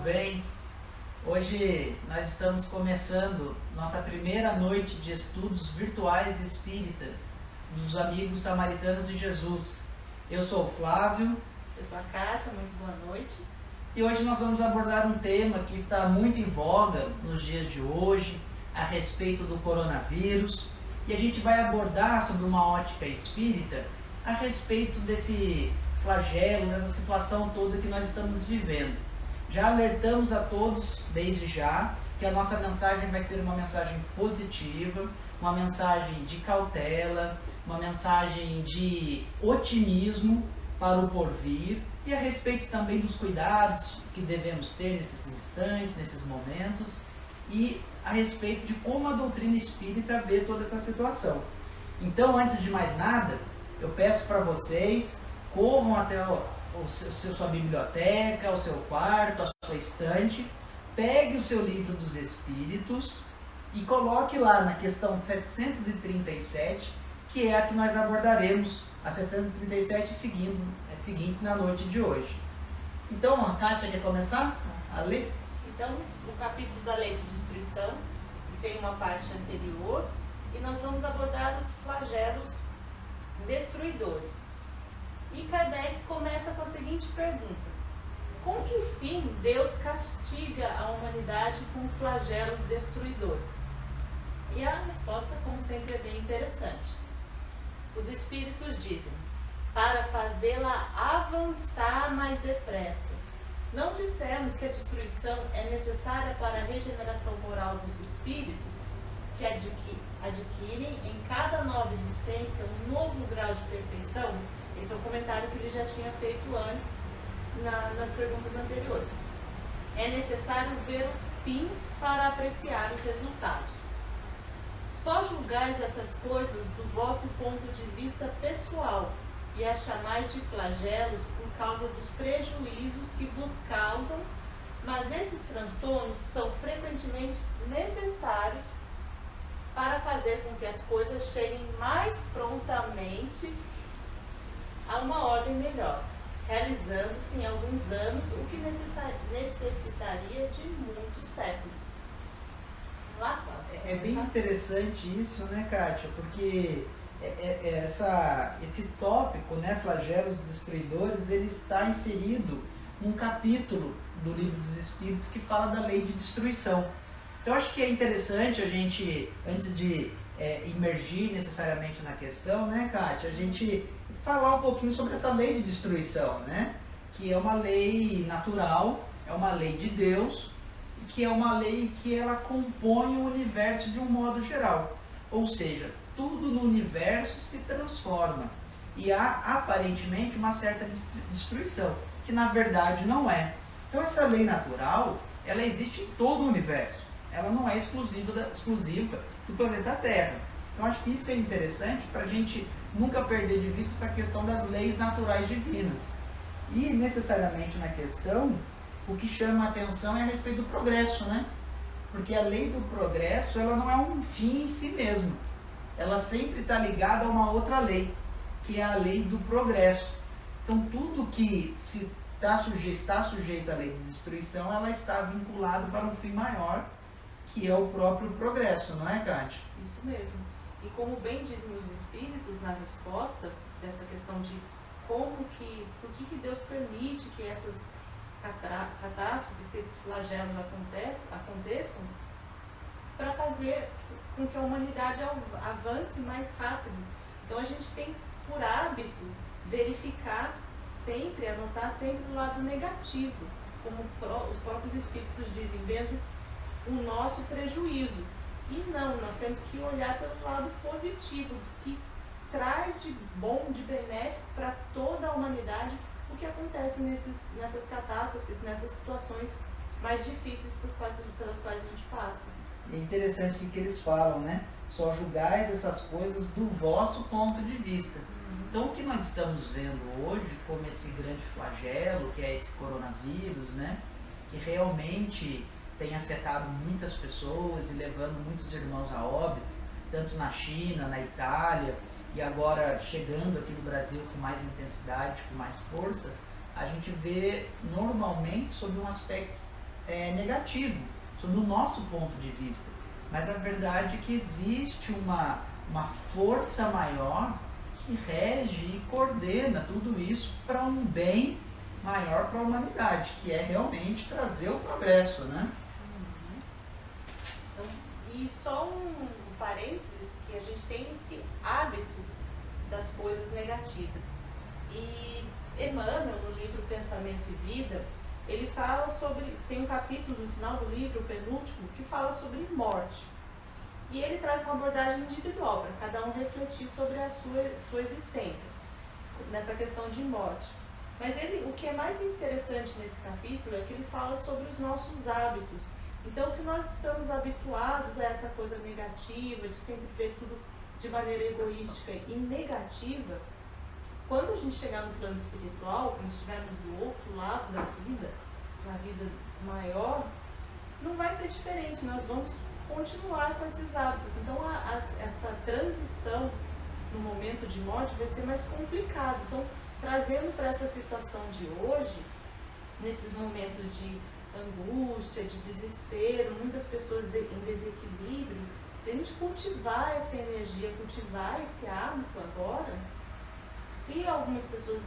bem? Hoje nós estamos começando nossa primeira noite de estudos virtuais espíritas dos amigos samaritanos de Jesus. Eu sou o Flávio. Eu sou a Kátia, muito boa noite. E hoje nós vamos abordar um tema que está muito em voga nos dias de hoje, a respeito do coronavírus. E a gente vai abordar sobre uma ótica espírita a respeito desse flagelo, dessa situação toda que nós estamos vivendo. Já alertamos a todos, desde já, que a nossa mensagem vai ser uma mensagem positiva, uma mensagem de cautela, uma mensagem de otimismo para o porvir e a respeito também dos cuidados que devemos ter nesses instantes, nesses momentos e a respeito de como a doutrina espírita vê toda essa situação. Então, antes de mais nada, eu peço para vocês, corram até sua biblioteca, o seu quarto, a sua estante, pegue o seu livro dos Espíritos e coloque lá na questão 737, que é a que nós abordaremos, as 737 seguintes na noite de hoje. Então, a Kátia quer começar a ler? Então, o capítulo da Lei de Destruição tem uma parte anterior e nós vamos abordar os flagelos destruidores. E Kardec começa com a seguinte pergunta: com que fim Deus castiga a humanidade com flagelos destruidores? E a resposta, como sempre, é bem interessante. Os Espíritos dizem: para fazê-la avançar mais depressa. Não dissemos que a destruição é necessária para a regeneração moral dos espíritos, que adquirem em cada nova existência um novo grau de perfeição? Esse é o comentário que ele já tinha feito antes, nas perguntas anteriores. É necessário ver o fim para apreciar os resultados. Só julgais essas coisas do vosso ponto de vista pessoal e as chamais de flagelos por causa dos prejuízos que vos causam, mas esses transtornos são frequentemente necessários para fazer com que as coisas cheguem mais prontamente a uma ordem melhor, realizando-se em alguns anos o que necessitaria de muitos séculos. É bem interessante isso, né, Kátia? Porque esse tópico, né, flagelos destruidores, ele está inserido num capítulo do Livro dos Espíritos que fala da lei de destruição. Então, acho que é interessante a gente, antes de imergir necessariamente na questão, né, Kátia, a gente falar um pouquinho sobre essa lei de destruição, né? Que é uma lei natural, é uma lei de Deus, que é uma lei que ela compõe o universo de um modo geral. Ou seja, tudo no universo se transforma e há aparentemente uma certa destruição, que na verdade não é. Então essa lei natural, ela existe em todo o universo, ela não é exclusiva do planeta Terra. Então acho que isso é interessante para a gente nunca perder de vista essa questão das leis naturais divinas. E necessariamente na questão, o que chama a atenção é a respeito do progresso, né? Porque a lei do progresso, ela não é um fim em si mesmo. Ela sempre está ligada a uma outra lei, que é a lei do progresso. Então tudo que está sujeito à lei de destruição, ela está vinculada para um fim maior, que é o próprio progresso, não é, Kátia? Isso mesmo. E como bem dizem os Espíritos na resposta dessa questão de por que Deus permite que essas catástrofes, que esses flagelos aconteçam, para fazer com que a humanidade avance mais rápido. Então a gente tem por hábito verificar sempre, anotar sempre o lado negativo, como os próprios Espíritos dizem, vendo o nosso prejuízo. E não, nós temos que olhar pelo lado positivo, que traz de bom, de benéfico para toda a humanidade o que acontece nessas catástrofes, nessas situações mais difíceis pelas quais a gente passa. É interessante o que eles falam, né? Só julgais essas coisas do vosso ponto de vista. Então, o que nós estamos vendo hoje como esse grande flagelo, que é esse coronavírus, né? Que realmente tem afetado muitas pessoas e levando muitos irmãos a óbito, tanto na China, na Itália, e agora chegando aqui no Brasil com mais intensidade, com mais força, a gente vê normalmente sob um aspecto negativo, sob o nosso ponto de vista. Mas a verdade é que existe uma força maior que rege e coordena tudo isso para um bem maior para a humanidade, que é realmente trazer o progresso, né? Então, e só um parênteses, que a gente tem esse hábito das coisas negativas. E Emmanuel, no livro Pensamento e Vida, ele fala sobre, tem um capítulo no final do livro, o penúltimo, que fala sobre morte. E ele traz uma abordagem individual, para cada um refletir sobre a sua existência, nessa questão de morte. Mas o que é mais interessante nesse capítulo é que ele fala sobre os nossos hábitos. Então, se nós estamos habituados a essa coisa negativa, de sempre ver tudo de maneira egoística e negativa, quando a gente chegar no plano espiritual, quando estivermos do outro lado da vida, na vida maior, não vai ser diferente, nós vamos continuar com esses hábitos. Então, essa transição no momento de morte vai ser mais complicado. Então, trazendo para essa situação de hoje, nesses momentos de angústia, de desespero, muitas pessoas em desequilíbrio, se a gente cultivar essa energia, cultivar esse hábito agora, se algumas pessoas,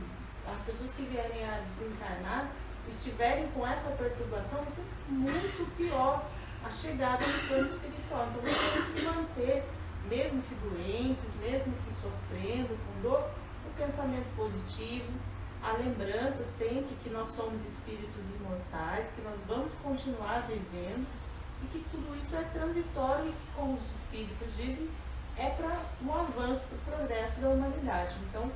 as pessoas que vierem a desencarnar, estiverem com essa perturbação, vai ser muito pior a chegada no plano espiritual. Então, nós temos que manter, mesmo que doentes, mesmo que sofrendo, com dor, o pensamento positivo, a lembrança sempre que nós somos espíritos imortais, que nós vamos continuar vivendo e que tudo isso é transitório e que, como os espíritos dizem, é para um avanço, para o progresso da humanidade. Então,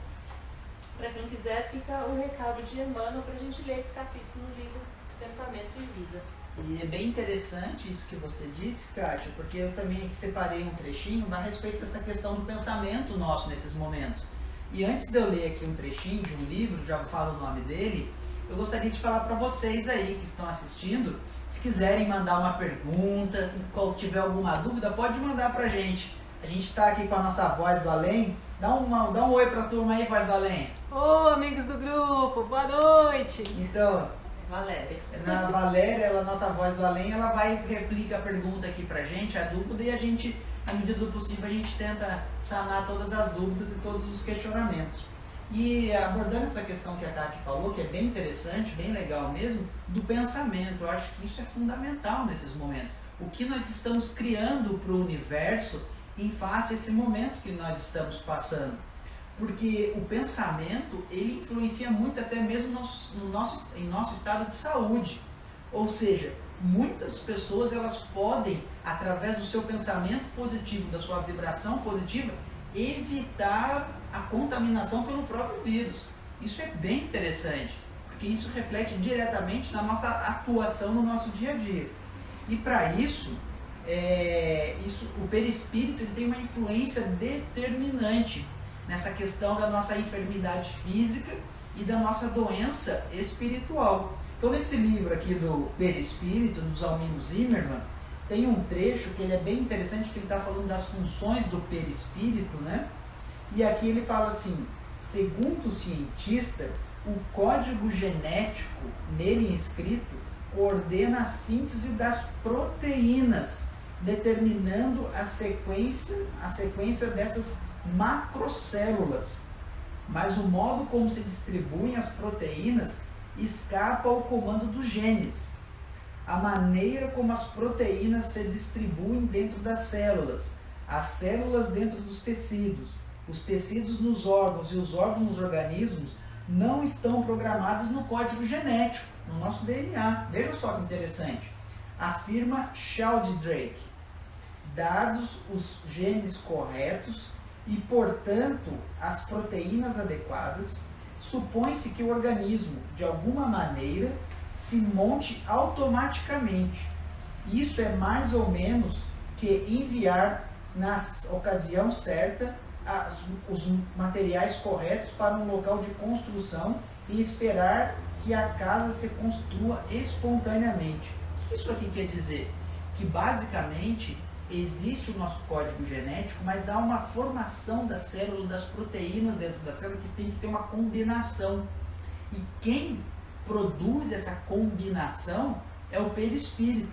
para quem quiser, fica o recado de Emmanuel para a gente ler esse capítulo no livro Pensamento e Vida. E é bem interessante isso que você disse, Kátia, porque eu também aqui separei um trechinho a respeito dessa questão do pensamento nosso nesses momentos. E antes de eu ler aqui um trechinho de um livro, já falo o nome dele, eu gostaria de falar para vocês aí que estão assistindo, se quiserem mandar uma pergunta, qual tiver alguma dúvida, pode mandar para a gente. A gente está aqui com a nossa voz do além. Dá um oi para a turma aí, voz do além. Ô, amigos do grupo, boa noite! Então, Valéria. a Valéria, ela, nossa voz do além, ela vai replica a pergunta aqui pra gente, a dúvida, e a gente, à medida do possível, a gente tenta sanar todas as dúvidas e todos os questionamentos. E abordando essa questão que a Kátia falou, que é bem interessante, bem legal mesmo, do pensamento, eu acho que isso é fundamental nesses momentos. O que nós estamos criando para o universo em face a esse momento que nós estamos passando. Porque o pensamento, ele influencia muito até mesmo em nosso estado de saúde. Ou seja, muitas pessoas elas podem, através do seu pensamento positivo, da sua vibração positiva, evitar a contaminação pelo próprio vírus. Isso é bem interessante, porque isso reflete diretamente na nossa atuação no nosso dia a dia. E para isso, o perispírito ele tem uma influência determinante nessa questão da nossa enfermidade física e da nossa doença espiritual. Então, nesse livro aqui do Perispírito, do Zalmino Zimmermann, tem um trecho que ele é bem interessante, que ele está falando das funções do perispírito, né? E aqui ele fala assim, segundo o cientista, o código genético nele inscrito coordena a síntese das proteínas, determinando a sequência dessas macrocélulas, mas o modo como se distribuem as proteínas escapa ao comando dos genes. A maneira como as proteínas se distribuem dentro das células, as células dentro dos tecidos, os tecidos nos órgãos e os órgãos nos organismos não estão programados no código genético, no nosso DNA. Vejam só que interessante. Afirma Sheldrake. Dados os genes corretos e, portanto, as proteínas adequadas, supõe-se que o organismo, de alguma maneira, se monte automaticamente. Isso é mais ou menos que enviar, na ocasião certa, os materiais corretos para um local de construção e esperar que a casa se construa espontaneamente. O que isso aqui quer dizer? Que, basicamente, existe o nosso código genético, mas há uma formação da célula, das proteínas dentro da célula, que tem que ter uma combinação. E quem produz essa combinação é o perispírito.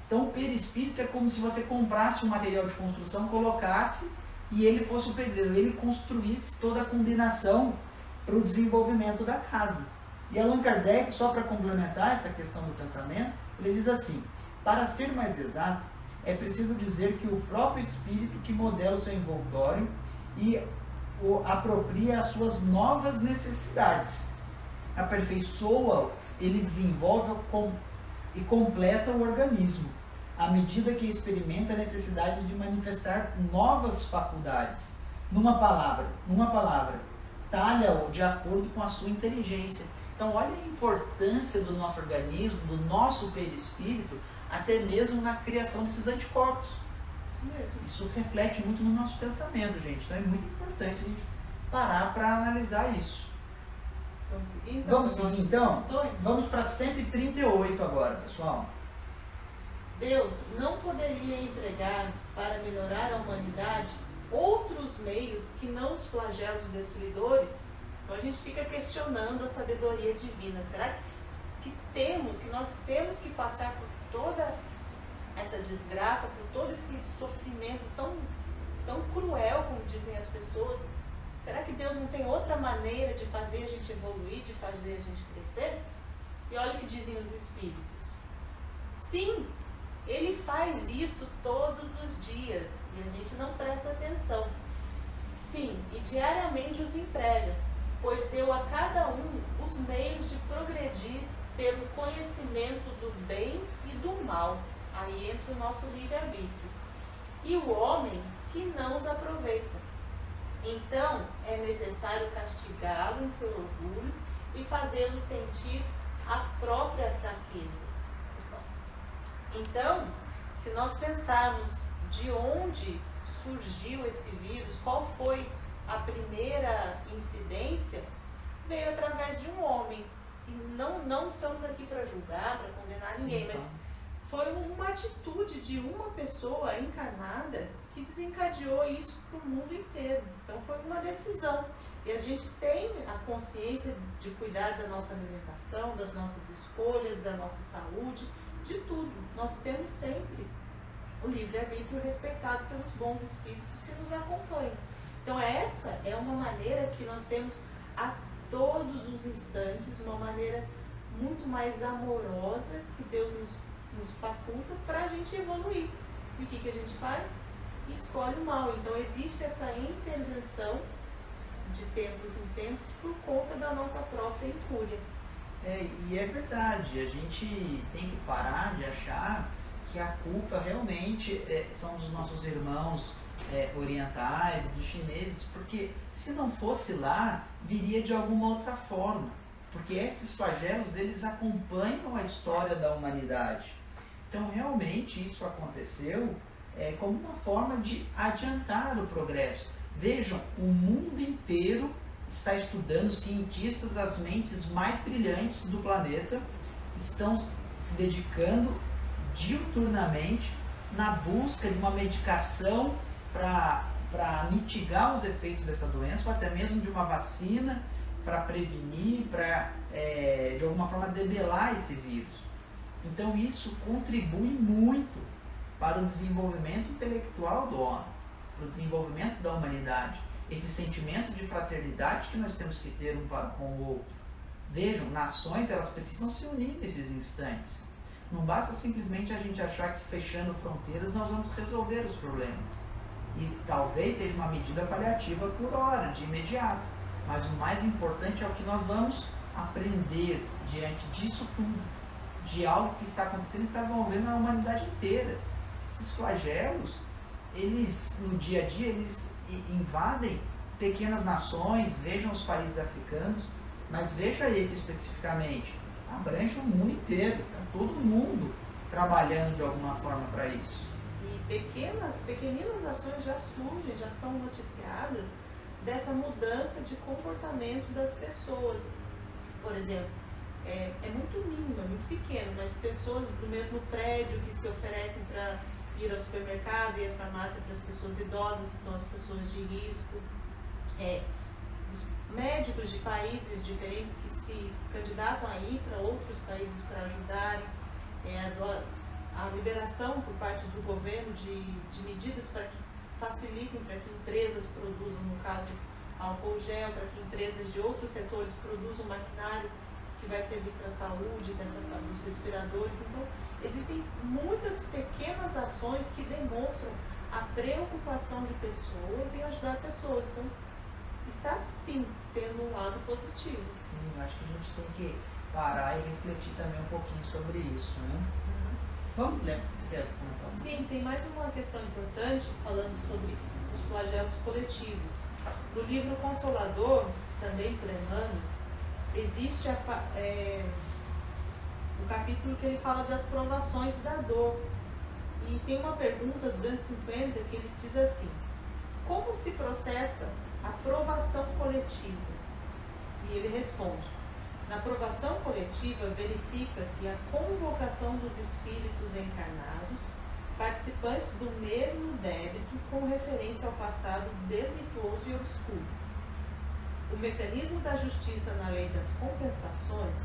Então o perispírito é como se você comprasse um material de construção, colocasse e ele fosse o pedreiro, ele construísse toda a combinação para o desenvolvimento da casa. E Allan Kardec, só para complementar essa questão do pensamento, ele diz assim: para ser mais exato, é preciso dizer que o próprio espírito que modela o seu envoltório e o apropria as suas novas necessidades, aperfeiçoa-o, ele desenvolve e completa o organismo, à medida que experimenta a necessidade de manifestar novas faculdades. Numa palavra, talha-o de acordo com a sua inteligência. Então, olha a importância do nosso organismo, do nosso perispírito, até mesmo na criação desses anticorpos. Isso mesmo. Isso reflete muito no nosso pensamento, gente. Então, é muito importante a gente parar para analisar isso. Vamos seguir, então? Vamos seguir, então? Vamos para 138 agora, pessoal. Deus não poderia empregar para melhorar a humanidade outros meios que não os flagelos destruidores? Então a gente fica questionando a sabedoria divina. Será que nós temos que passar por toda essa desgraça, por todo esse sofrimento tão cruel, como dizem as pessoas? Será que Deus não tem outra maneira de fazer a gente evoluir, de fazer a gente crescer? E olha o que dizem os espíritos. Sim, Ele faz isso todos os dias e a gente não presta atenção. Sim, e diariamente os emprega, pois deu a cada um os meios de progredir pelo conhecimento do bem e do mal. Aí entra o nosso livre-arbítrio. E o homem que não os aproveita. Então, é necessário castigá-lo em seu orgulho e fazê-lo sentir a própria fraqueza. Então, se nós pensarmos de onde surgiu esse vírus, qual foi a primeira incidência, veio através de um homem. E não estamos aqui para julgar, para condenar ninguém, mas foi uma atitude de uma pessoa encarnada que desencadeou isso para o mundo inteiro. Então foi uma decisão. E a gente tem a consciência de cuidar da nossa alimentação, das nossas escolhas, da nossa saúde, de tudo. Nós temos sempre o livre-arbítrio respeitado pelos bons espíritos que nos acompanham. Então essa é uma maneira que nós temos a todos os instantes, uma maneira muito mais amorosa que Deus nos faculta para a gente evoluir. E o que a gente faz? Escolhe o mal. Então existe essa intervenção de tempos em tempos por conta da nossa própria incúria. E é verdade, a gente tem que parar de achar que a culpa realmente são dos nossos irmãos orientais e dos chineses, porque se não fosse lá, viria de alguma outra forma, porque esses flagelos, eles acompanham a história da humanidade. Então realmente isso aconteceu como uma forma de adiantar o progresso. Vejam, o mundo inteiro está estudando, cientistas, as mentes mais brilhantes do planeta estão se dedicando diuturnamente na busca de uma medicação para mitigar os efeitos dessa doença, ou até mesmo de uma vacina para prevenir, para de alguma forma debelar esse vírus. Então isso contribui muito para o desenvolvimento intelectual do homem, para o desenvolvimento da humanidade. Esse sentimento de fraternidade que nós temos que ter um para com o outro. Vejam, nações, elas precisam se unir nesses instantes. Não basta simplesmente a gente achar que fechando fronteiras nós vamos resolver os problemas. E talvez seja uma medida paliativa por hora, de imediato. Mas o mais importante é o que nós vamos aprender diante disso tudo, de algo que está acontecendo e está envolvendo a humanidade inteira. Esses flagelos, eles, no dia a dia, eles invadem pequenas nações, vejam os países africanos, mas veja esse especificamente, abrange o mundo inteiro, está todo mundo trabalhando de alguma forma para isso. E pequeninas ações já surgem, já são noticiadas dessa mudança de comportamento das pessoas. Por exemplo, é muito mínimo, é muito pequeno, mas pessoas do mesmo prédio que se oferecem para ir ao supermercado e à farmácia para as pessoas idosas, que são as pessoas de risco, os médicos de países diferentes que se candidatam a ir para outros países para ajudarem. a liberação por parte do governo de medidas para que facilitem para que empresas produzam, no caso, álcool gel, para que empresas de outros setores produzam maquinário que vai servir para a saúde dos respiradores. Então, existem muitas pequenas ações que demonstram a preocupação de pessoas em ajudar pessoas. Então, está sim tendo um lado positivo. Sim, eu acho que a gente tem que parar e refletir também um pouquinho sobre isso, né? Vamos ler. Você quer comentar? Sim, tem mais uma questão importante falando sobre os flagelos coletivos. No livro Consolador, também por Emmanuel, existe o capítulo que ele fala das provações da dor. E tem uma pergunta, 250, que ele diz assim: como se processa a provação coletiva? E ele responde: na provação coletiva verifica-se a convocação dos espíritos encarnados, participantes do mesmo débito com referência ao passado delituoso e obscuro. O mecanismo da justiça na lei das compensações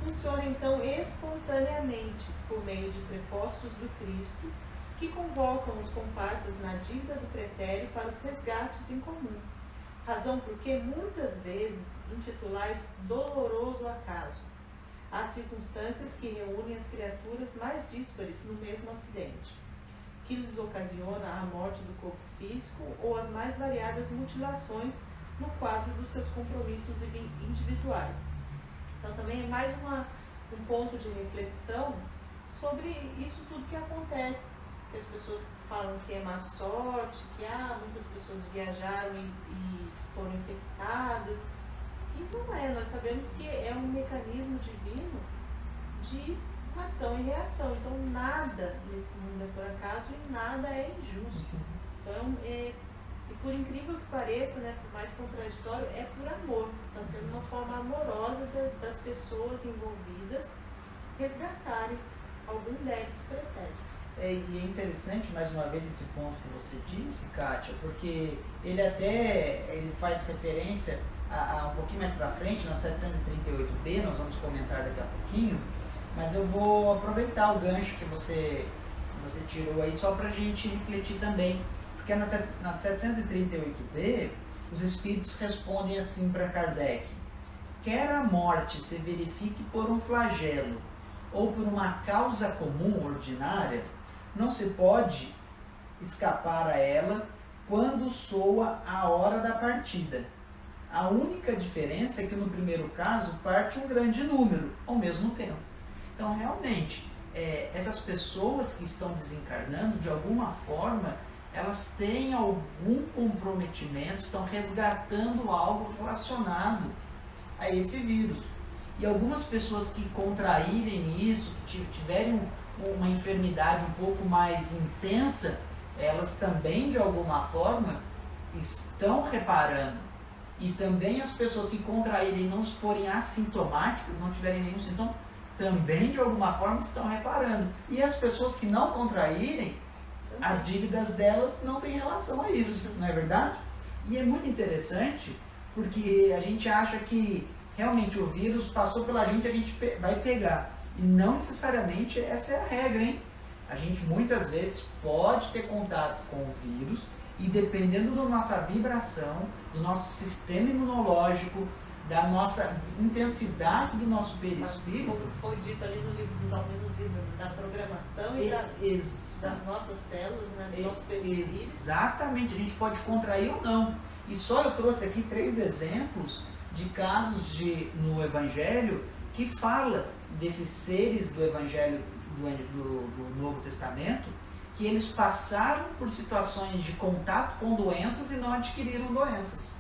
funciona então espontaneamente por meio de prepostos do Cristo que convocam os comparsas na dívida do pretério para os resgates em comum. Razão porque muitas vezes intitulais doloroso acaso as circunstâncias que reúnem as criaturas mais díspares no mesmo acidente, que lhes ocasiona a morte do corpo físico ou as mais variadas mutilações no quadro dos seus compromissos individuais. Então também é mais um ponto de reflexão sobre isso tudo que acontece, que as pessoas falam que é má sorte, que muitas pessoas viajaram e foram infectadas, e não é. Nós sabemos que é um mecanismo divino de ação e reação. Então nada nesse mundo é por acaso e nada é injusto. Então, e por incrível que pareça, né, por mais contraditório, é por amor. Está sendo uma forma amorosa das pessoas envolvidas resgatarem algum débito pretérito. E é interessante, mais uma vez, esse ponto que você disse, Kátia, porque ele faz referência a um pouquinho mais para frente, no 738b, nós vamos comentar daqui a pouquinho, mas eu vou aproveitar o gancho que você tirou aí, só para a gente refletir também, porque na 738b, os espíritos respondem assim para Kardec: quer a morte se verifique por um flagelo ou por uma causa comum ordinária, não se pode escapar a ela quando soa a hora da partida. A única diferença é que no primeiro caso parte um grande número ao mesmo tempo. Então realmente, essas pessoas que estão desencarnando, de alguma forma, elas têm algum comprometimento, estão resgatando algo relacionado a esse vírus. E algumas pessoas que contraírem isso, que tiverem uma enfermidade um pouco mais intensa, elas também de alguma forma estão reparando. E também as pessoas que contraírem e não forem assintomáticas, não tiverem nenhum sintoma, também de alguma forma estão reparando. E as pessoas que não contraírem, as dívidas delas não têm relação a isso, não é verdade? E é muito interessante, porque a gente acha que realmente o vírus passou pela gente, a gente vai pegar. E não necessariamente essa é a regra, hein? A gente muitas vezes pode ter contato com o vírus e dependendo da nossa vibração, do nosso sistema imunológico, da nossa intensidade do nosso perispírito. Como foi dito ali no livro dos Almenos, da programação e das nossas células, né, do nosso perispírito. Exatamente, a gente pode contrair ou não. E só eu trouxe aqui 3 exemplos de casos no Evangelho que fala desses seres do Evangelho do Novo Testamento, que eles passaram por situações de contato com doenças e não adquiriram doenças.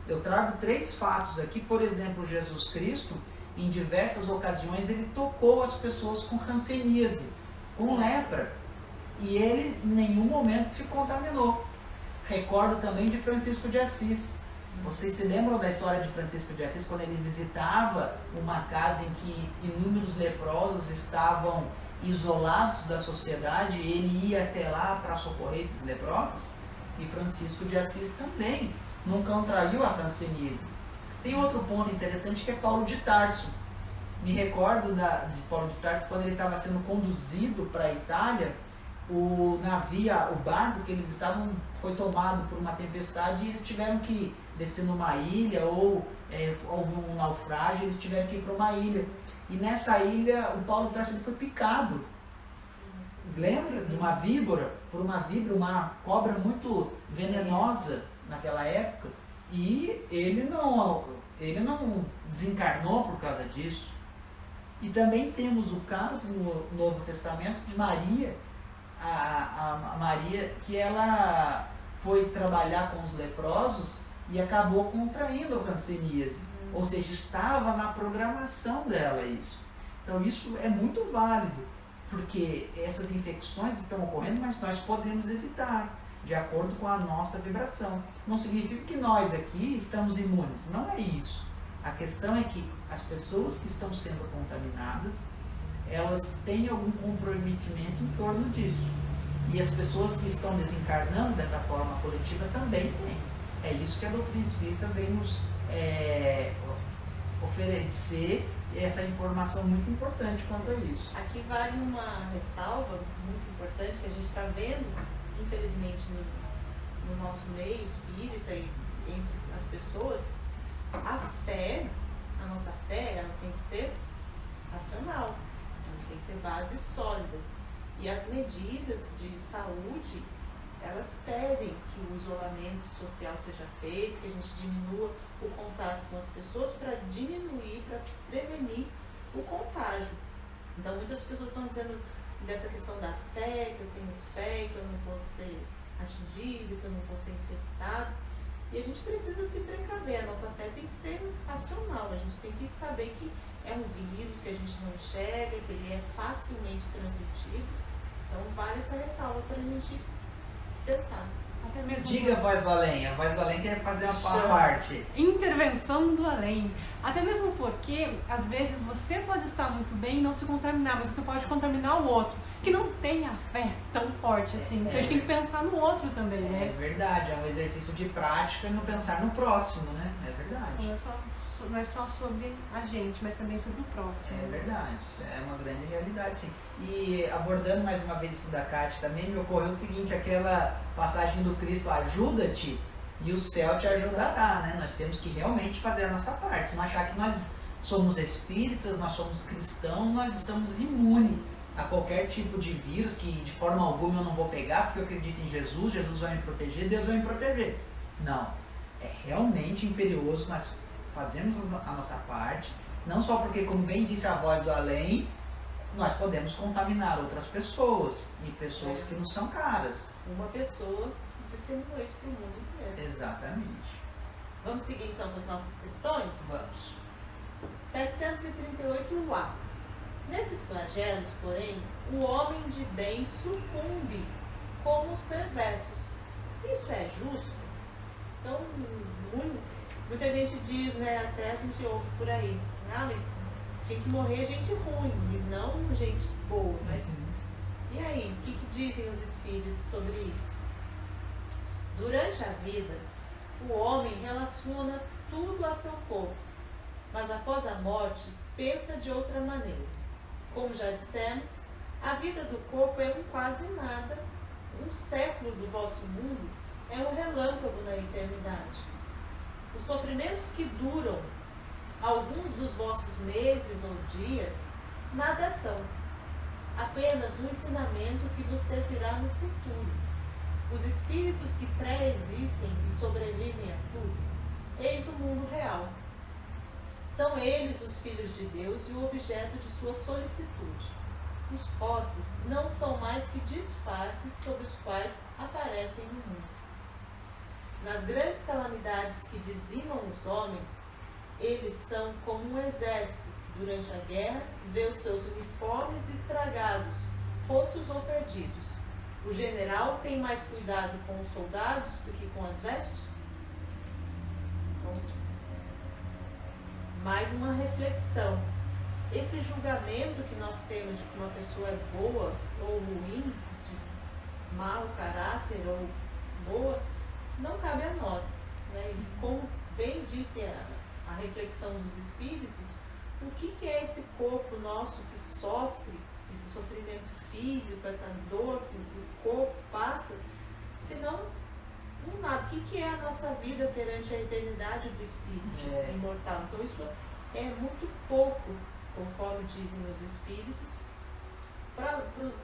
Eu trago 3 fatos aqui. Por exemplo, Jesus Cristo, em diversas ocasiões, ele tocou as pessoas com hanseníase, com lepra, e ele em nenhum momento se contaminou. Recordo também de Francisco de Assis. Vocês se lembram da história de Francisco de Assis, quando ele visitava uma casa em que inúmeros leprosos estavam isolados da sociedade, e ele ia até lá para socorrer esses leprosos? E Francisco de Assis também não contraiu a hanseníase. Tem outro ponto interessante, que é Paulo de Tarso. Me recordo de Paulo de Tarso, quando ele estava sendo conduzido para a Itália, o barco que eles estavam foi tomado por uma tempestade e eles tiveram que descer numa ilha ou houve um naufrágio, eles tiveram que ir para uma ilha. E nessa ilha o Paulo de Tarso ele foi picado. Lembra de uma víbora? Por uma víbora, uma cobra muito venenosa naquela época. E ele não desencarnou por causa disso. E também temos o caso no Novo Testamento de Maria, a Maria, que ela foi trabalhar com os leprosos e acabou contraindo a hanseníase. Ou seja, estava na programação dela isso. Então isso é muito válido, porque essas infecções estão ocorrendo, mas nós podemos evitar, de acordo com a nossa vibração. Não significa que nós aqui estamos imunes, não é isso. A questão é que as pessoas que estão sendo contaminadas, elas têm algum comprometimento em torno disso. E as pessoas que estão desencarnando dessa forma coletiva também têm. É isso que a doutrina espírita vem nos oferecer, essa informação muito importante quanto a isso. Aqui vale uma ressalva muito importante que a gente está vendo, infelizmente, no nosso meio espírita e entre as pessoas. A nossa fé, ela tem que ser racional, ela tem que ter bases sólidas. E as medidas de saúde, elas pedem que o isolamento social seja feito, que a gente diminua o contato com as pessoas para diminuir, para prevenir o contágio. Então muitas pessoas estão dizendo dessa questão da fé, que eu tenho fé, que eu não vou ser atingido, que eu não vou ser infectado. E a gente precisa se precaver, a nossa fé tem que ser racional, a gente tem que saber que é um vírus que a gente não enxerga, que ele é facilmente transmitido. Então vale essa ressalva para a gente pensar. Até mesmo Diga a voz do além. A voz do além quer fazer uma parte. Intervenção do além. Até mesmo porque, às vezes, você pode estar muito bem e não se contaminar, mas você pode contaminar o outro, que não tem a fé tão forte assim. Então a gente tem que pensar no outro também, né? É verdade, é um exercício de prática no pensar no próximo, né? É verdade. Não é só sobre a gente, mas também sobre o próximo. É verdade, isso é uma grande realidade, sim. E abordando mais uma vez isso da Cátia também, me ocorreu o seguinte, aquela passagem do Cristo, ajuda-te e o céu te ajudará, né? Nós temos que realmente fazer a nossa parte, não achar que nós somos espíritas, nós somos cristãos, nós estamos imunes a qualquer tipo de vírus que de forma alguma eu não vou pegar, porque eu acredito em Jesus, Jesus vai me proteger, Deus vai me proteger. Não, é realmente imperioso nós fazemos a nossa parte, não só porque, como bem disse a voz do além, nós podemos contaminar outras pessoas, e pessoas que não são caras. Uma pessoa disseminou isso para o mundo inteiro. Exatamente. Vamos seguir então com as nossas questões? Vamos. 738A. Nesses flagelos, porém, o homem de bem sucumbe como os perversos. Isso é justo? Então, muita gente diz, né, até a gente ouve por aí, mas tinha que morrer gente ruim e não gente boa. Mas e aí, o que dizem os espíritos sobre isso? Durante a vida, o homem relaciona tudo a seu corpo, mas após a morte, pensa de outra maneira. Como já dissemos, a vida do corpo é um quase nada, um século do vosso mundo é um relâmpago na eternidade. Os sofrimentos que duram alguns dos vossos meses ou dias, nada são. Apenas um ensinamento que vos servirá no futuro. Os espíritos que pré-existem e sobrevivem a tudo, eis o mundo real. São eles os filhos de Deus e o objeto de sua solicitude. Os corpos não são mais que disfarces sob os quais aparecem no mundo. Nas grandes calamidades que dizimam os homens, eles são como um exército que, durante a guerra, vê os seus uniformes estragados, rotos ou perdidos. O general tem mais cuidado com os soldados do que com as vestes? Mais uma reflexão. Esse julgamento que nós temos de que uma pessoa é boa ou ruim, de mau caráter ou boa, não cabe a nós, né? E como bem disse a reflexão dos espíritos, o que é esse corpo nosso que sofre, esse sofrimento físico, essa dor que o corpo passa, se não um nada. O que é a nossa vida perante a eternidade do Espírito imortal? Então isso é muito pouco, conforme dizem os Espíritos,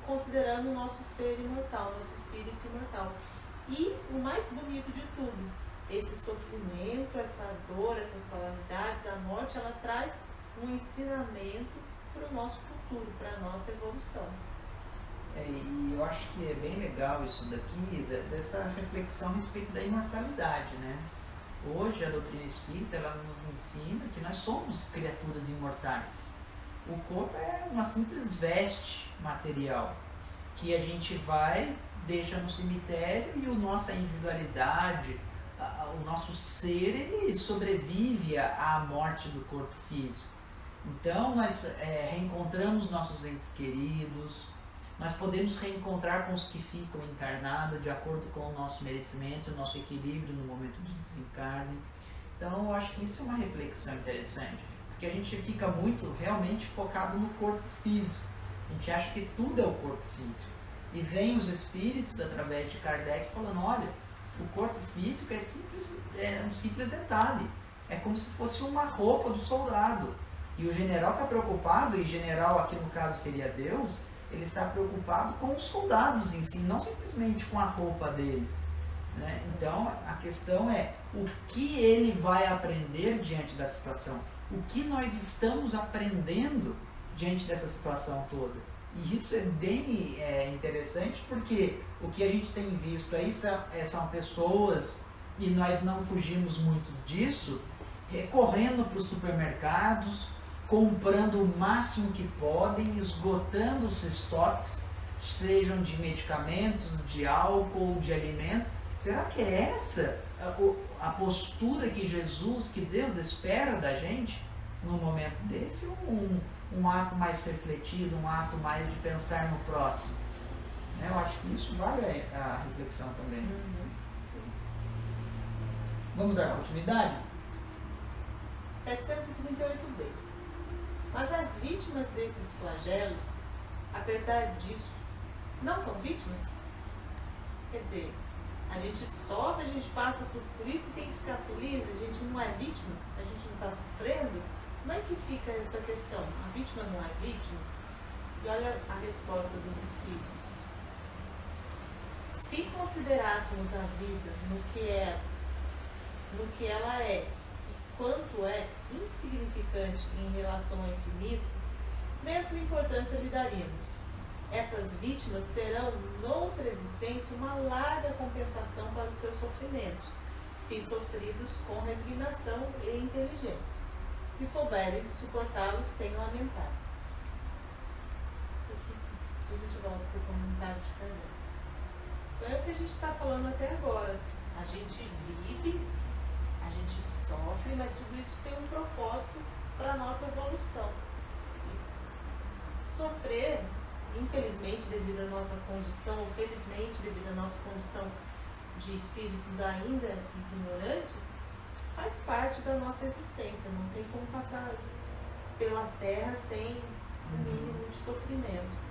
considerando o nosso ser imortal, nosso espírito imortal. E o mais bonito de tudo, esse sofrimento, essa dor, essas calamidades, a morte, ela traz um ensinamento para o nosso futuro, para a nossa evolução. E eu acho que é bem legal isso daqui, dessa reflexão a respeito da imortalidade, né? Hoje a doutrina espírita, ela nos ensina que nós somos criaturas imortais. O corpo é uma simples veste material que a gente vai, deixa no cemitério, e a nossa individualidade, o nosso ser, ele sobrevive à morte do corpo físico. Então nós reencontramos nossos entes queridos, nós podemos reencontrar com os que ficam encarnados de acordo com o nosso merecimento, o nosso equilíbrio no momento de desencarne. Então eu acho que isso é uma reflexão interessante, porque a gente fica muito realmente focado no corpo físico. A gente acha que tudo é o corpo físico. E vem os espíritos, através de Kardec, falando, olha, o corpo físico é um simples detalhe. É como se fosse uma roupa do soldado. E o general está preocupado, e general aqui no caso seria Deus, ele está preocupado com os soldados em si, não simplesmente com a roupa deles, né? Então a questão é o que ele vai aprender diante da situação. O que nós estamos aprendendo diante dessa situação toda. E isso é bem interessante, porque o que a gente tem visto aí são pessoas, e nós não fugimos muito disso, correndo para os supermercados, comprando o máximo que podem, esgotando os estoques, sejam de medicamentos, de álcool, de alimento. Será que é essa a postura que Jesus, que Deus espera da gente num momento desse? Um ato mais refletido, um ato mais de pensar no próximo, né? Eu acho que isso vale a reflexão também. Sim. Vamos dar continuidade? 738b. Mas as vítimas desses flagelos, apesar disso, não são vítimas? Quer dizer, a gente sofre, a gente passa por isso e tem que ficar feliz, a gente não é vítima, a gente não está sofrendo. Como é que fica essa questão? A vítima não é vítima? E olha a resposta dos Espíritos. Se considerássemos a vida no que ela é e quanto é insignificante em relação ao infinito, menos importância lhe daríamos. Essas vítimas terão, noutra existência, uma larga compensação para os seus sofrimentos, se sofridos com resignação e inteligência, se souberem suportá-los sem lamentar. Aqui a gente volta para o comentário de Kardec. Então é o que a gente está falando até agora. A gente vive, a gente sofre, mas tudo isso tem um propósito para a nossa evolução. E sofrer, infelizmente, devido à nossa condição, ou felizmente, devido à nossa condição de espíritos ainda ignorantes, faz parte da nossa existência. Não tem como passar pela Terra sem um mínimo de sofrimento.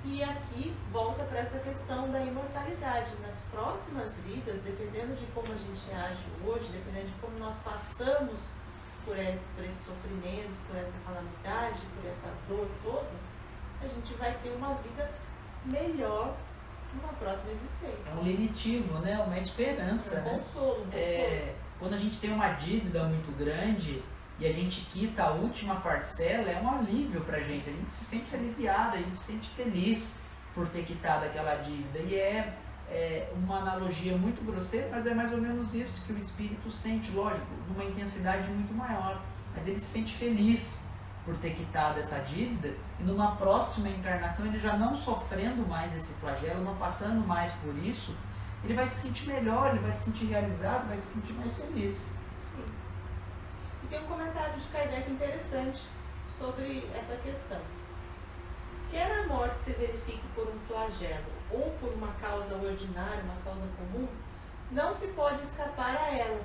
E aqui volta para essa questão da imortalidade. Nas próximas vidas, dependendo de como a gente age hoje, dependendo de como nós passamos por esse sofrimento, por essa calamidade, por essa dor toda, a gente vai ter uma vida melhor numa próxima existência. É um lenitivo, né? Uma esperança. Um consolo, Quando a gente tem uma dívida muito grande e a gente quita a última parcela, é um alívio pra gente. A gente se sente aliviado, a gente se sente feliz por ter quitado aquela dívida. E é uma analogia muito grosseira, mas é mais ou menos isso que o espírito sente, lógico, numa intensidade muito maior. Mas ele se sente feliz por ter quitado essa dívida, e numa próxima encarnação, ele já não sofrendo mais esse flagelo, não passando mais por isso, ele vai se sentir melhor, ele vai se sentir realizado, vai se sentir mais feliz. Sim. E tem um comentário de Kardec interessante sobre essa questão. Quer a morte se verifique por um flagelo ou por uma causa ordinária, uma causa comum, não se pode escapar a ela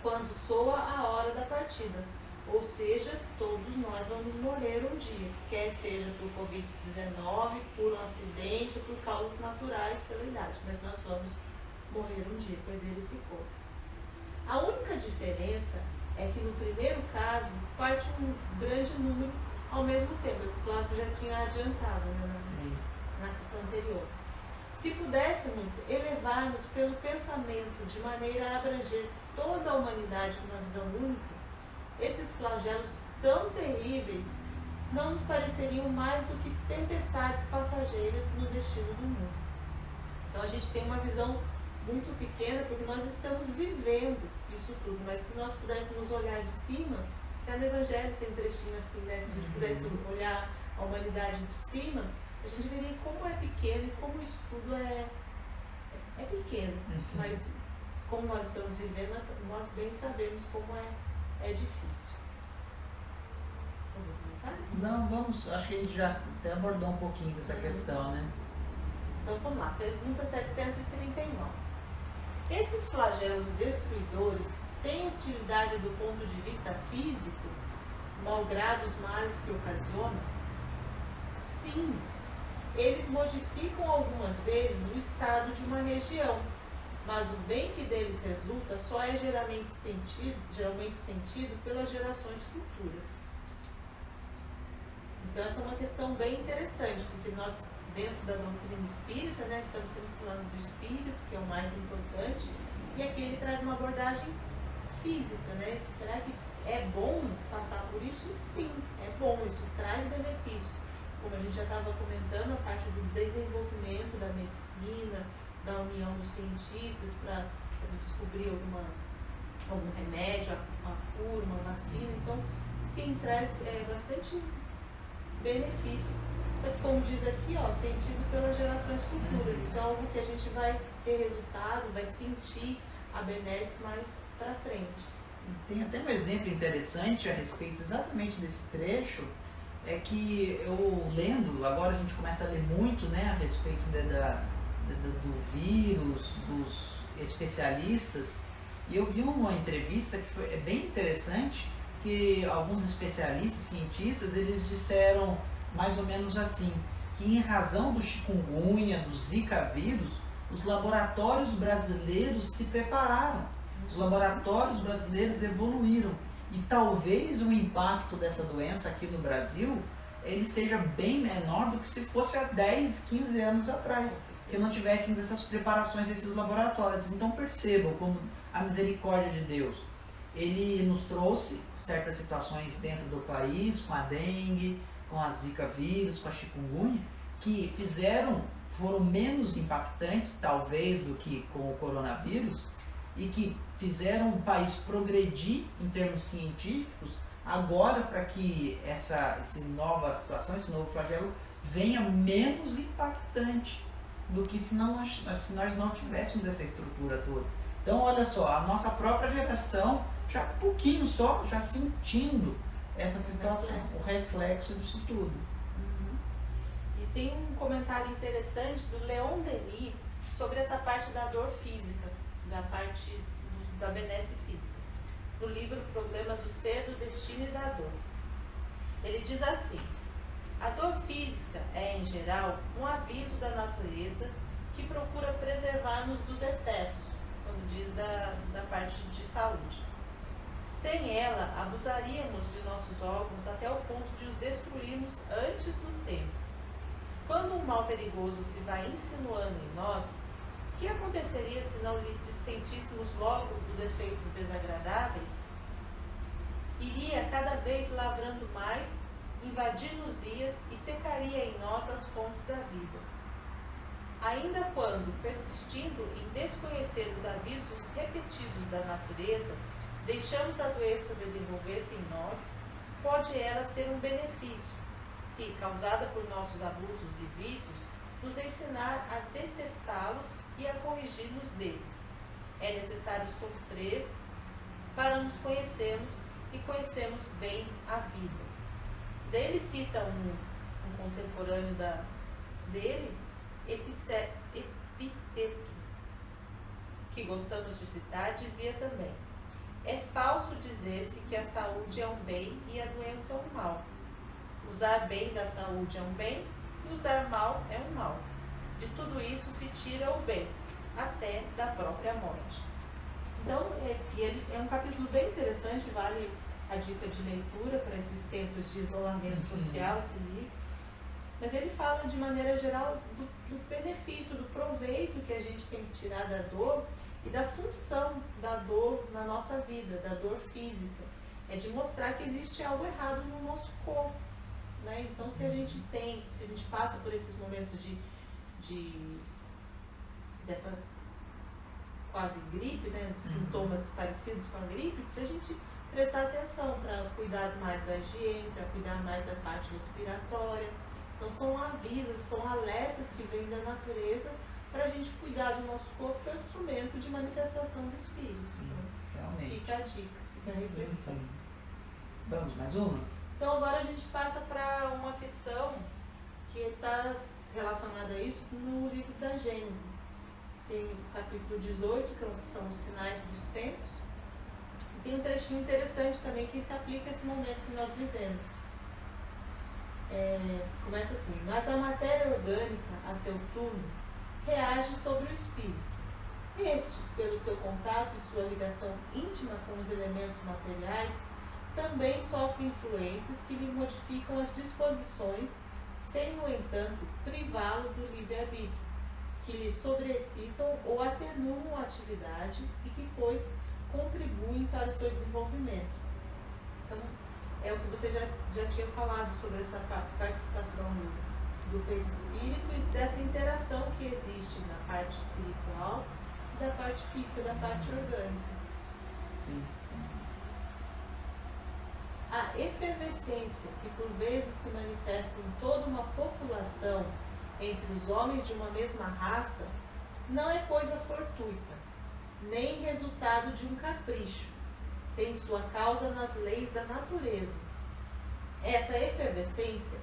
quando soa a hora da partida, Ou seja, todos nós vamos morrer um dia, quer seja por Covid-19, por um acidente, por causas naturais pela idade, mas nós vamos morrer um dia, perder esse corpo. A única diferença é que no primeiro caso parte um grande número ao mesmo tempo, que o Flávio já tinha adiantado, né, na questão anterior. Se pudéssemos elevar-nos pelo pensamento de maneira a abranger toda a humanidade com uma visão única, esses flagelos tão terríveis não nos pareceriam mais do que tempestades passageiras no destino do mundo. Então a gente tem uma visão muito pequena porque nós estamos vivendo isso tudo, mas se nós pudéssemos olhar de cima, cada evangelho tem um trechinho assim, né? Se a gente pudesse olhar a humanidade de cima, a gente veria como é pequeno e como isso tudo é pequeno, mas como nós estamos vivendo, nós bem sabemos como é difícil. Não, vamos, acho que a gente já até abordou um pouquinho dessa questão, né? Então vamos lá, pergunta 739. Esses flagelos destruidores têm utilidade do ponto de vista físico, malgrado os males que ocasionam? Sim, eles modificam algumas vezes o estado de uma região, mas o bem que deles resulta só é geralmente sentido pelas gerações futuras. Então essa é uma questão bem interessante, porque nós, dentro da doutrina espírita, né, estamos sempre falando do espírito, que é o mais importante, e aqui ele traz uma abordagem física, né? Será que é bom passar por isso? Sim, é bom, isso traz benefícios. Como a gente já estava comentando, a parte do desenvolvimento da medicina, da união dos cientistas para descobrir algum remédio, uma cura, uma vacina. Então, sim, traz bastante benefícios. Só que, como diz aqui, ó, sentido pelas gerações futuras. Isso é algo que a gente vai ter resultado, vai sentir a benesse mais para frente. E tem até um exemplo interessante a respeito exatamente desse trecho, é que eu lendo, agora a gente começa a ler muito, né, a respeito do vírus, dos especialistas, e eu vi uma entrevista que foi bem interessante, que alguns especialistas, cientistas, eles disseram mais ou menos assim, que em razão do chikungunya, do zika vírus, os laboratórios brasileiros se prepararam, os laboratórios brasileiros evoluíram, e talvez o impacto dessa doença aqui no Brasil, ele seja bem menor do que se fosse há 10, 15 anos atrás, que não tivéssemos essas preparações desses laboratórios. Então percebam como a misericórdia de Deus, ele nos trouxe certas situações dentro do país, com a dengue, com a zika vírus, com a chikungunya, que foram menos impactantes talvez do que com o coronavírus, e que fizeram o país progredir em termos científicos, agora para que essa nova situação, esse novo flagelo venha menos impactante do que se nós não tivéssemos essa estrutura toda. Então olha só, a nossa própria geração já um pouquinho só, já sentindo essa situação, o reflexo disso tudo. E tem um comentário interessante do Leon Denis sobre essa parte da dor física, da parte da benesse física, no livro Problema do Ser, do Destino e da Dor. Ele diz assim: a dor física é, em geral, um aviso da natureza que procura preservar-nos dos excessos, quando diz da parte de saúde. Sem ela, abusaríamos de nossos órgãos até o ponto de os destruirmos antes do tempo. Quando um mal perigoso se vai insinuando em nós, o que aconteceria se não lhe sentíssemos logo os efeitos desagradáveis? Iria cada vez lavrando mais, invadir-nos ias e secaria em nós as fontes da vida. Ainda quando, persistindo em desconhecer os avisos repetidos da natureza, deixamos a doença desenvolver-se em nós, pode ela ser um benefício, se, causada por nossos abusos e vícios, nos ensinar a detestá-los e a corrigir-nos deles. É necessário sofrer para nos conhecermos e conhecermos bem a vida. Daí ele cita um contemporâneo dele, Epiteto, que gostamos de citar, dizia também: É falso dizer-se que a saúde é um bem e a doença é um mal. Usar bem da saúde é um bem e usar mal é um mal. De tudo isso se tira o bem, até da própria morte. Então, ele é um capítulo bem interessante, vale a dica de leitura para esses tempos de isolamento social, esse livro. Mas ele fala de maneira geral do benefício, do proveito que a gente tem que tirar da dor e da função da dor na nossa vida, da dor física. É de mostrar que existe algo errado no nosso corpo, né? Então, se a gente passa por esses momentos dessa quase gripe, né, sintomas parecidos com a gripe, para a gente prestar atenção, para cuidar mais da higiene, para cuidar mais da parte respiratória. Então são avisos, são alertas que vêm da natureza para a gente cuidar do nosso corpo, que é o instrumento de manifestação do Espírito. Sim, realmente. Fica a dica, fica a reflexão. Vamos, mais uma? Então agora a gente passa para uma questão que está relacionada a isso no livro da Gênesis. Tem o capítulo 18, que são os sinais dos tempos. E tem um trechinho interessante também que se aplica a esse momento que nós vivemos. Começa assim: mas a matéria orgânica, a seu turno, reage sobre o espírito. Este, pelo seu contato e sua ligação íntima com os elementos materiais, também sofre influências que lhe modificam as disposições, sem, no entanto, privá-lo do livre-arbítrio, que lhe sobreexcitam ou atenuam a atividade e que, pois, contribuem para o seu desenvolvimento. Então, é o que você já tinha falado sobre essa participação do perispírito e dessa interação que existe na parte espiritual e da parte física, da parte orgânica. Sim. A efervescência que por vezes se manifesta em toda uma população entre os homens de uma mesma raça não é coisa fortuita, nem resultado de um capricho. Tem sua causa nas leis da natureza. Essa efervescência,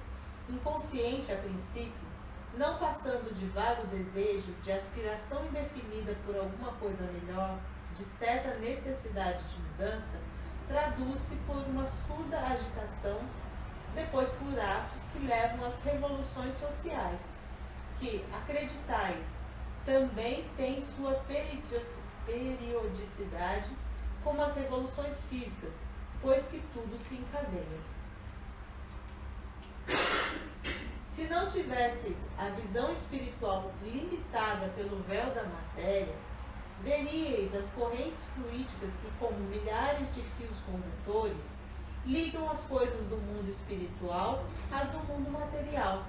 inconsciente a princípio, não passando de vago desejo, de aspiração indefinida por alguma coisa melhor, de certa necessidade de mudança, traduz-se por uma surda agitação, depois por atos que levam às revoluções sociais, que, acreditai, também tem sua periodicidade, como as revoluções físicas, pois que tudo se encadeia. Se não tivesseis a visão espiritual limitada pelo véu da matéria, veríeis as correntes fluídicas que, como milhares de fios condutores, ligam as coisas do mundo espiritual às do mundo material.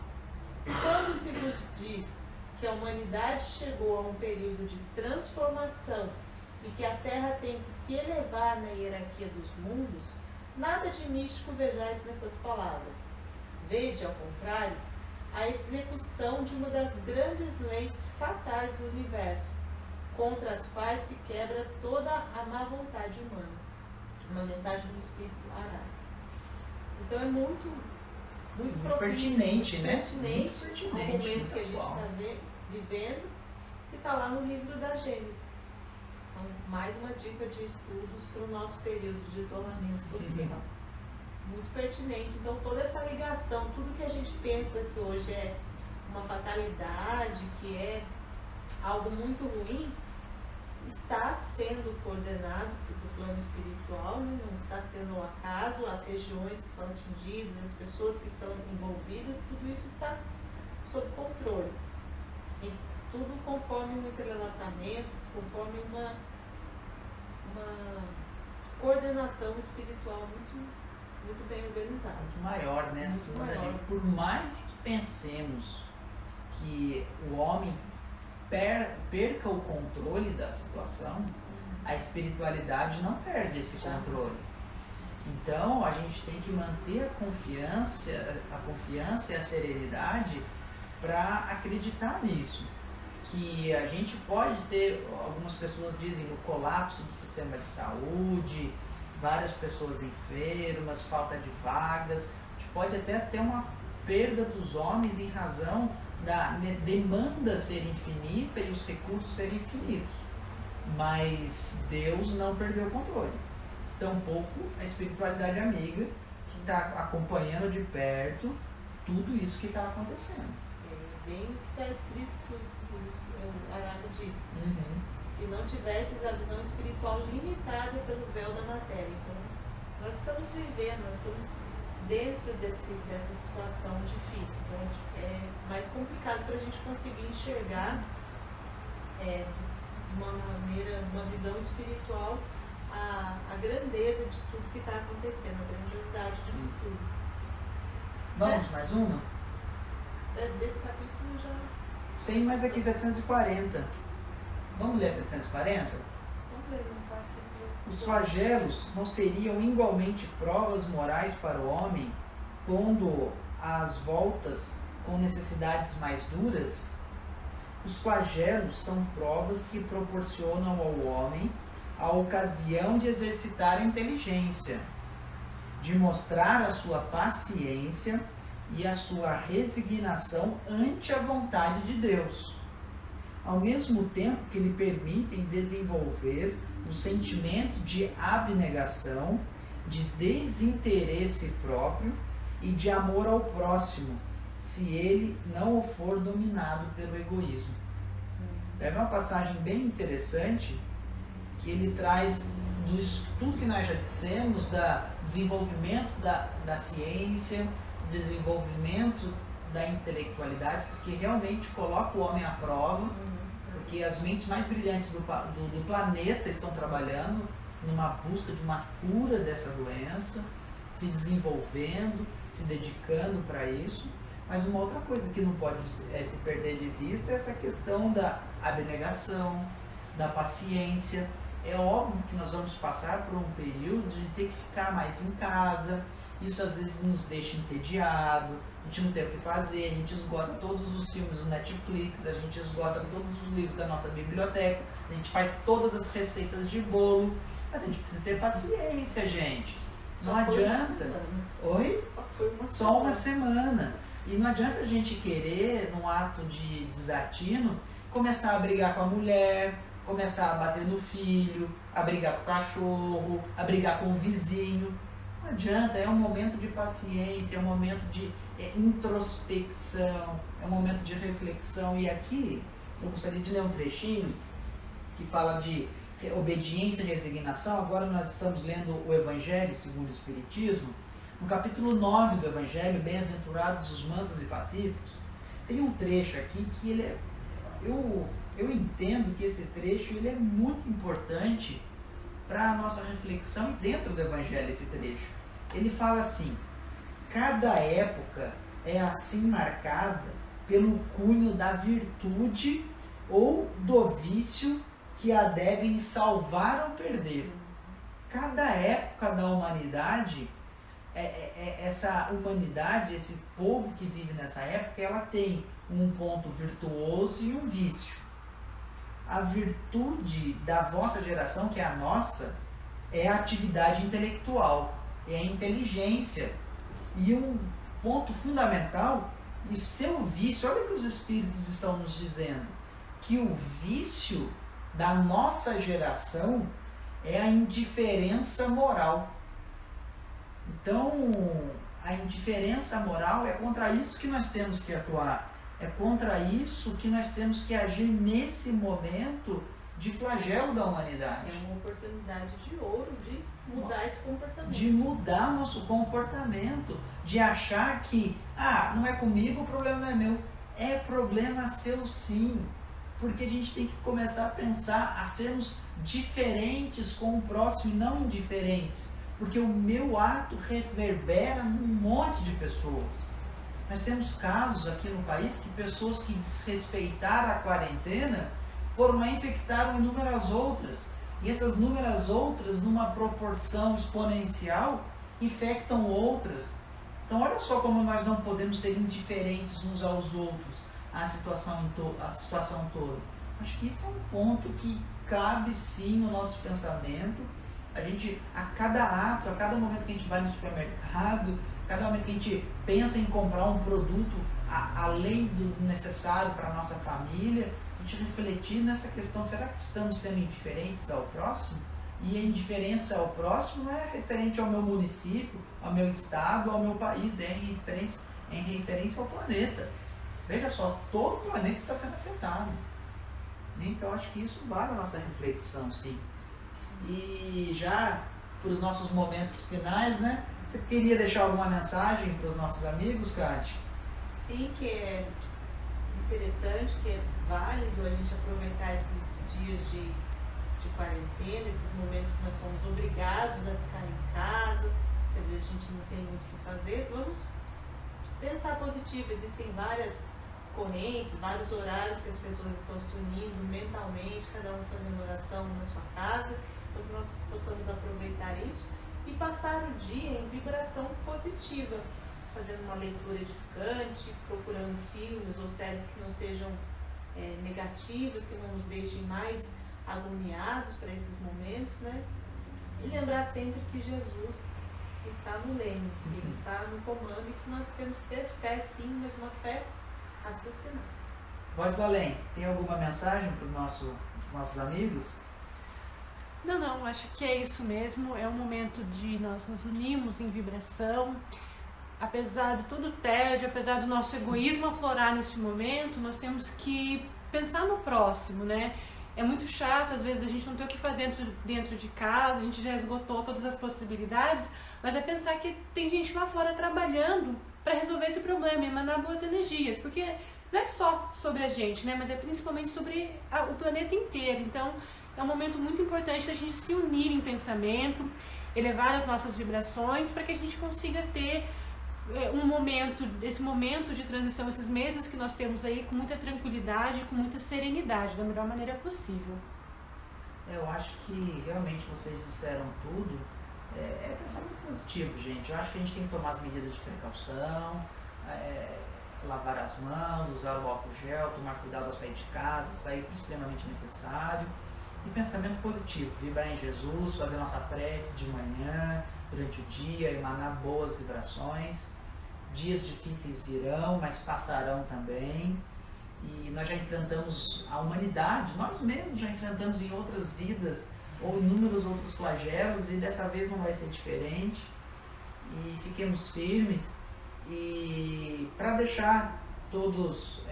Quando se vos diz que a humanidade chegou a um período de transformação e que a Terra tem que se elevar na hierarquia dos mundos, nada de místico vejais nessas palavras. Vede, ao contrário, a execução de uma das grandes leis fatais do universo, contra as quais se quebra toda a má vontade humana. Uma mensagem do Espírito Ará. Então é muito propício, pertinente, né? Pertinente, muito ao momento que a gente está vivendo, que está lá no livro da Gênesis. Então, mais uma dica de estudos para o nosso período de isolamento social. Muito pertinente. Então, toda essa ligação, tudo que a gente pensa que hoje é uma fatalidade, que é algo muito ruim, está sendo coordenado do plano espiritual, né? Não está sendo um acaso, as regiões que são atingidas, as pessoas que estão envolvidas, tudo isso está sob controle. Tudo conforme um entrelaçamento, conforme uma coordenação espiritual muito bem organizada. Muito maior, né? Muito maior. Por mais que pensemos que o homem perca o controle da situação, a espiritualidade não perde esse controle. Então a gente tem que manter a confiança e a serenidade para acreditar nisso. Que a gente pode ter, algumas pessoas dizem, o colapso do sistema de saúde, várias pessoas enfermas, falta de vagas, a gente pode até ter uma perda dos homens em razão da demanda ser infinita e os recursos serem infinitos. Mas Deus não perdeu o controle. tampouco a espiritualidade amiga, que está acompanhando de perto tudo isso que está acontecendo. É bem o que está escrito, o Arago disse. Uhum. Se não tivesses a visão espiritual limitada pelo véu da matéria. Então, nós estamos vivendo, nós estamos dentro dessa situação difícil. Então, é mais complicado para a gente conseguir enxergar uma visão espiritual, a grandeza de tudo que está acontecendo, a grandiosidade disso tudo. Vamos, Certo? mais uma? Desse capítulo já. Tem mais aqui 740. Vamos ler 740? Vamos levantar aqui. Os flagelos não seriam igualmente provas morais para o homem, pondo às voltas com necessidades mais duras? Os flagelos são provas que proporcionam ao homem a ocasião de exercitar a inteligência, de mostrar a sua paciência e a sua resignação ante a vontade de Deus, ao mesmo tempo que lhe permitem desenvolver os sentimentos de abnegação, de desinteresse próprio e de amor ao próximo, se ele não for dominado pelo egoísmo. É uma passagem bem interessante, que ele traz do estudo que nós já dissemos, do desenvolvimento da ciência, desenvolvimento da intelectualidade, porque realmente coloca o homem à prova, porque as mentes mais brilhantes do planeta estão trabalhando numa busca de uma cura dessa doença, se desenvolvendo, se dedicando para isso. Mas uma outra coisa que não pode se perder de vista é essa questão da abnegação, da paciência. É óbvio que nós vamos passar por um período de ter que ficar mais em casa. Isso às vezes nos deixa entediado, a gente não tem o que fazer, a gente esgota todos os filmes do Netflix, a gente esgota todos os livros da nossa biblioteca, a gente faz todas as receitas de bolo, mas a gente precisa ter paciência, gente. Não adianta. Oi? Só uma semana. E não adianta a gente querer, num ato de desatino, começar a brigar com a mulher, começar a bater no filho, a brigar com o cachorro, a brigar com o vizinho. Não adianta, é um momento de paciência, é um momento de introspecção, é um momento de reflexão. E aqui eu gostaria de ler um trechinho que fala de obediência e resignação. Agora nós estamos lendo o Evangelho segundo o Espiritismo. No capítulo 9 do Evangelho, Bem-aventurados os mansos e pacíficos, tem um trecho aqui que ele é, eu entendo que esse trecho ele é muito importante para a nossa reflexão dentro do Evangelho, esse trecho. Ele fala assim: cada época é assim marcada pelo cunho da virtude ou do vício que a devem salvar ou perder. Cada época da humanidade, essa humanidade, esse povo que vive nessa época, ela tem um ponto virtuoso e um vício. A virtude da vossa geração, que é a nossa, é a atividade intelectual, é a inteligência. E um ponto fundamental, e o seu vício, olha o que os espíritos estão nos dizendo, que o vício da nossa geração é a indiferença moral. Então, a indiferença moral é contra isso que nós temos que atuar. É contra isso que nós temos que agir nesse momento de flagelo da humanidade. É uma oportunidade de ouro de mudar esse comportamento. De mudar nosso comportamento. De achar que, não é comigo, o problema não é meu. É problema seu sim. Porque a gente tem que começar a pensar, a sermos diferentes com o próximo e não indiferentes. Porque o meu ato reverbera num monte de pessoas. Nós temos casos aqui no país que pessoas que desrespeitaram a quarentena foram lá e infectaram inúmeras outras. E essas inúmeras outras, numa proporção exponencial, infectam outras. Então olha só como nós não podemos ser indiferentes uns aos outros à situação toda. Acho que isso é um ponto que cabe sim no nosso pensamento. A gente, a cada ato, a cada momento que a gente vai no supermercado, a cada momento que a gente pensa em comprar um produto além do necessário para a nossa família, a gente refletir nessa questão: será que estamos sendo indiferentes ao próximo? E a indiferença ao próximo não é referente ao meu município, ao meu estado, ao meu país, é em referência ao planeta. Veja só, todo o planeta está sendo afetado. Então acho que isso vale a nossa reflexão, sim. E já para os nossos momentos finais, né? Você queria deixar alguma mensagem para os nossos amigos, Kátia? Sim, que é interessante, que é válido a gente aproveitar esses dias de quarentena, esses momentos que nós somos obrigados a ficar em casa, que às vezes a gente não tem muito o que fazer. Vamos pensar positivo. Existem várias correntes, vários horários que as pessoas estão se unindo mentalmente, cada um fazendo oração na sua casa, para que nós possamos aproveitar isso e passar o dia em vibração positiva, fazendo uma leitura edificante, procurando filmes ou séries que não sejam negativas, que não nos deixem mais agoniados para esses momentos, né? E lembrar sempre que Jesus está no leme, que Ele está no comando e que nós temos que ter fé sim, mas uma fé raciocinada. Voz do Além, tem alguma mensagem para os nossos amigos? Não, acho que é isso mesmo, é um momento de nós nos unirmos em vibração. Apesar de todo o tédio, apesar do nosso egoísmo aflorar neste momento, nós temos que pensar no próximo, né? É muito chato, às vezes a gente não tem o que fazer dentro de casa, a gente já esgotou todas as possibilidades, mas é pensar que tem gente lá fora trabalhando para resolver esse problema, emanar boas energias, porque não é só sobre a gente, né? Mas é principalmente sobre o planeta inteiro. Então, é um momento muito importante da gente se unir em pensamento, elevar as nossas vibrações para que a gente consiga ter esse momento de transição, esses meses que nós temos aí com muita tranquilidade, com muita serenidade, da melhor maneira possível. Eu acho que realmente vocês disseram tudo. É pensamento positivo, gente. Eu acho que a gente tem que tomar as medidas de precaução, lavar as mãos, usar o álcool gel, tomar cuidado ao sair de casa, sair para o extremamente necessário. E pensamento positivo, vibrar em Jesus, fazer nossa prece de manhã, durante o dia, emanar boas vibrações. Dias difíceis virão, mas passarão também. E nós já enfrentamos a humanidade, nós mesmos já enfrentamos em outras vidas, ou inúmeros outros flagelos, e dessa vez não vai ser diferente. E fiquemos firmes, e para deixar todos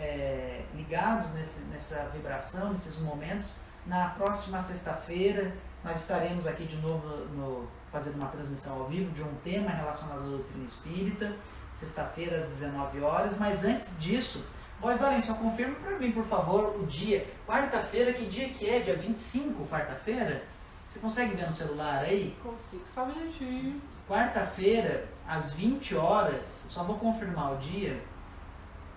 ligados nessa vibração, nesses momentos, na próxima sexta-feira nós estaremos aqui de novo fazendo uma transmissão ao vivo de um tema relacionado à doutrina espírita, sexta-feira às 19 horas, mas antes disso, Voz do Além, só confirma para mim, por favor, o dia, quarta-feira, que dia que é? Dia 25, quarta-feira? Você consegue ver no celular aí? Consigo, só um minutinho. Quarta-feira, às 20 horas, só vou confirmar o dia,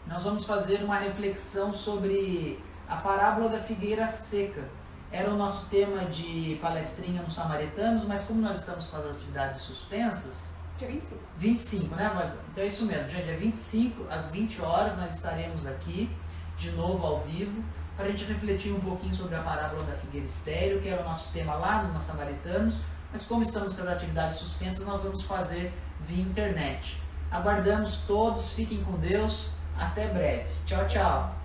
nós vamos fazer uma reflexão sobre a parábola da figueira seca. Era o nosso tema de palestrinha nos Samaritanos, mas como nós estamos com as atividades suspensas... Dia 25. 25, né? Então é isso mesmo, dia 25, às 20 horas, nós estaremos aqui, de novo ao vivo, para a gente refletir um pouquinho sobre a parábola da figueira estéril, que era o nosso tema lá nos Samaritanos, mas como estamos com as atividades suspensas, nós vamos fazer via internet. Aguardamos todos, fiquem com Deus, até breve. Tchau, tchau.